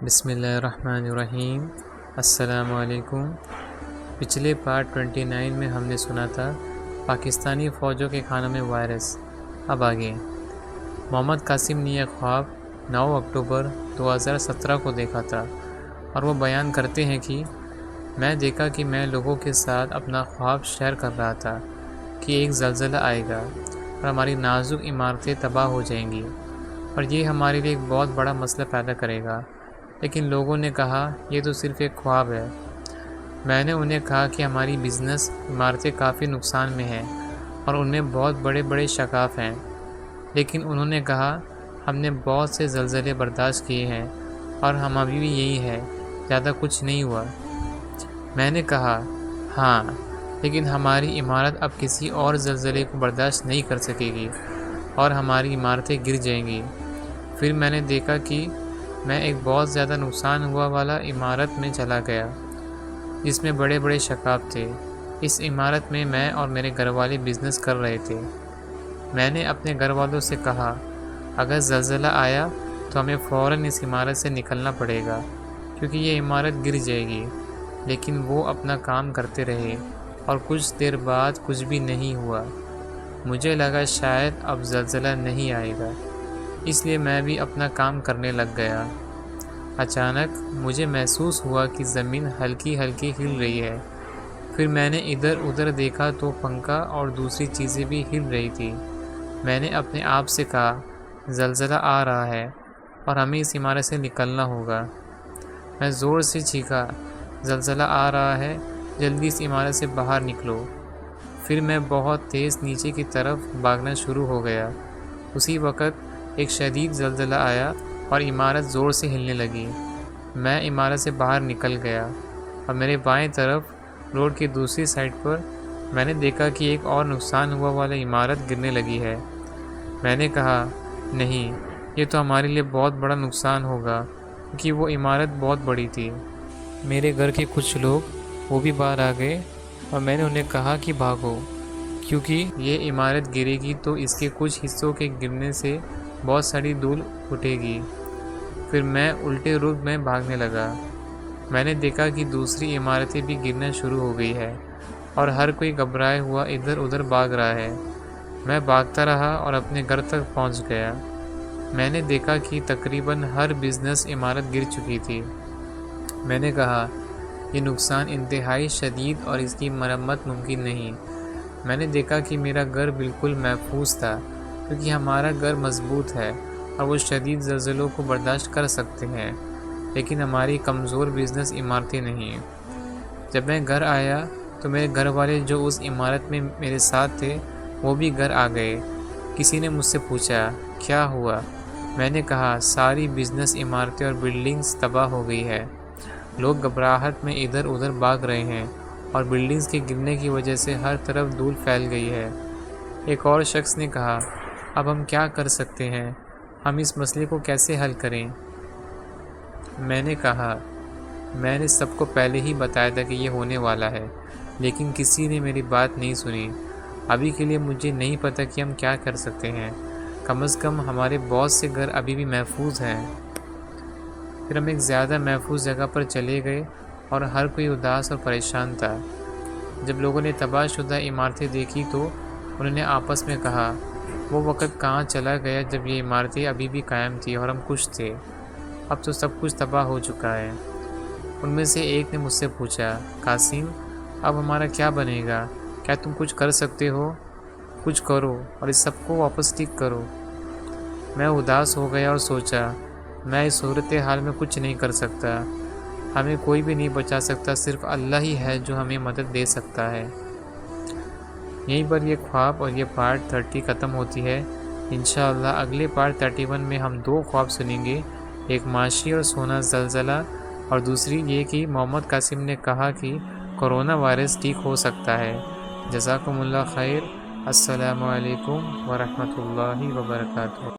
بسم اللہ الرحمن الرحیم۔ السلام علیکم۔ پچھلے پارٹ 29 میں ہم نے سنا تھا پاکستانی فوجوں کے کھانوں میں وائرس۔ اب آگے محمد قاسم نے یہ خواب 9 اکتوبر 2017 کو دیکھا تھا، اور وہ بیان کرتے ہیں کہ میں دیکھا کہ میں لوگوں کے ساتھ اپنا خواب شیئر کر رہا تھا کہ ایک زلزلہ آئے گا اور ہماری نازک عمارتیں تباہ ہو جائیں گی، اور یہ ہمارے لیے ایک بہت بڑا مسئلہ پیدا کرے گا۔ لیکن لوگوں نے کہا یہ تو صرف ایک خواب ہے۔ میں نے انہیں کہا کہ ہماری بزنس عمارتیں کافی نقصان میں ہیں اور ان میں بہت بڑے بڑے شگاف ہیں، لیکن انہوں نے کہا ہم نے بہت سے زلزلے برداشت کیے ہیں اور ہم ابھی بھی یہی ہے، زیادہ کچھ نہیں ہوا۔ میں نے کہا ہاں، لیکن ہماری عمارت اب کسی اور زلزلے کو برداشت نہیں کر سکے گی اور ہماری عمارتیں گر جائیں گی۔ پھر میں نے دیکھا کہ میں ایک بہت زیادہ نقصان ہوا والا عمارت میں چلا گیا جس میں بڑے بڑے شگاف تھے۔ اس عمارت میں میں اور میرے گھر والے بزنس کر رہے تھے۔ میں نے اپنے گھر والوں سے کہا اگر زلزلہ آیا تو ہمیں فوراً اس عمارت سے نکلنا پڑے گا کیونکہ یہ عمارت گر جائے گی، لیکن وہ اپنا کام کرتے رہے اور کچھ دیر بعد کچھ بھی نہیں ہوا۔ مجھے لگا شاید اب زلزلہ نہیں آئے گا، اس لیے میں بھی اپنا کام کرنے لگ گیا۔ اچانک مجھے محسوس ہوا کہ زمین ہلکی ہلکی ہل رہی ہے۔ پھر میں نے ادھر ادھر دیکھا تو پنکھا اور دوسری چیزیں بھی ہل رہی تھی۔ میں نے اپنے آپ سے کہا زلزلہ آ رہا ہے اور ہمیں اس عمارت سے نکلنا ہوگا۔ میں زور سے چیخا زلزلہ آ رہا ہے، جلدی اس عمارت سے باہر نکلو۔ پھر میں بہت تیز نیچے کی طرف بھاگنا شروع ہو گیا۔ اسی وقت ایک شدید زلزلہ آیا اور عمارت زور سے ہلنے لگی۔ میں عمارت سے باہر نکل گیا اور میرے بائیں طرف روڈ کی دوسری سائڈ پر میں نے دیکھا کہ ایک اور نقصان ہوا والا عمارت گرنے لگی ہے۔ میں نے کہا نہیں، یہ تو ہمارے لیے بہت بڑا نقصان ہوگا کیونکہ وہ عمارت بہت بڑی تھی۔ میرے گھر کے کچھ لوگ وہ بھی باہر آ گئے اور میں نے انہیں کہا کہ بھاگو کیونکہ یہ عمارت گرے گی تو اس کے کچھ حصوں کے گرنے سے بہت ساری دھول اٹھے گی۔ پھر میں الٹے رخ میں بھاگنے لگا۔ میں نے دیکھا کہ دوسری عمارتیں بھی گرنا شروع ہو گئی ہے اور ہر کوئی گھبرائے ہوا ادھر ادھر بھاگ رہا ہے۔ میں بھاگتا رہا اور اپنے گھر تک پہنچ گیا۔ میں نے دیکھا کہ تقریباً ہر بزنس عمارت گر چکی تھی۔ میں نے کہا یہ نقصان انتہائی شدید اور اس کی مرمت ممکن نہیں۔ میں نے دیکھا کہ میرا گھر بالکل محفوظ تھا کیونکہ ہمارا گھر مضبوط ہے اور وہ شدید زلزلوں کو برداشت کر سکتے ہیں، لیکن ہماری کمزور بزنس عمارتیں نہیں۔ جب میں گھر آیا تو میرے گھر والے جو اس عمارت میں میرے ساتھ تھے وہ بھی گھر آ گئے۔ کسی نے مجھ سے پوچھا کیا ہوا؟ میں نے کہا ساری بزنس عمارتیں اور بلڈنگز تباہ ہو گئی ہے۔ لوگ گھبراہٹ میں ادھر ادھر بھاگ رہے ہیں اور بلڈنگز کے گرنے کی وجہ سے ہر طرف دھول پھیل گئی ہے۔ ایک اور شخص نے کہا اب ہم کیا کر سکتے ہیں؟ ہم اس مسئلے کو کیسے حل کریں؟ میں نے کہا میں نے سب کو پہلے ہی بتایا تھا کہ یہ ہونے والا ہے، لیکن کسی نے میری بات نہیں سنی۔ ابھی کے لیے مجھے نہیں پتہ کہ ہم کیا کر سکتے ہیں، کم از کم ہمارے بہت سے گھر ابھی بھی محفوظ ہیں۔ پھر ہم ایک زیادہ محفوظ جگہ پر چلے گئے اور ہر کوئی اداس اور پریشان تھا۔ جب لوگوں نے تباہ شدہ عمارتیں دیکھی تو انہوں نے آپس میں کہا وہ وقت کہاں چلا گیا جب یہ عمارتیں ابھی بھی قائم تھیں اور ہم خوش تھے، اب تو سب کچھ تباہ ہو چکا ہے۔ ان میں سے ایک نے مجھ سے پوچھا قاسم اب ہمارا کیا بنے گا؟ کیا تم کچھ کر سکتے ہو؟ کچھ کرو اور اس سب کو واپس ٹھیک کرو۔ میں اداس ہو گیا اور سوچا میں اس صورتحال میں کچھ نہیں کر سکتا، ہمیں کوئی بھی نہیں بچا سکتا، صرف اللہ ہی ہے جو ہمیں مدد دے سکتا ہے۔ یہیں پر یہ خواب اور یہ پارٹ 30 ختم ہوتی ہے۔ انشاءاللہ اگلے پارٹ 31 میں ہم 2 خواب سنیں گے، ایک معاشی اور سونا زلزلہ اور دوسری یہ کہ محمد قاسم نے کہا کہ کرونا وائرس ٹھیک ہو سکتا ہے۔ جزاکم اللہ خیر۔ السلام علیکم ورحمۃ اللہ وبرکاتہ۔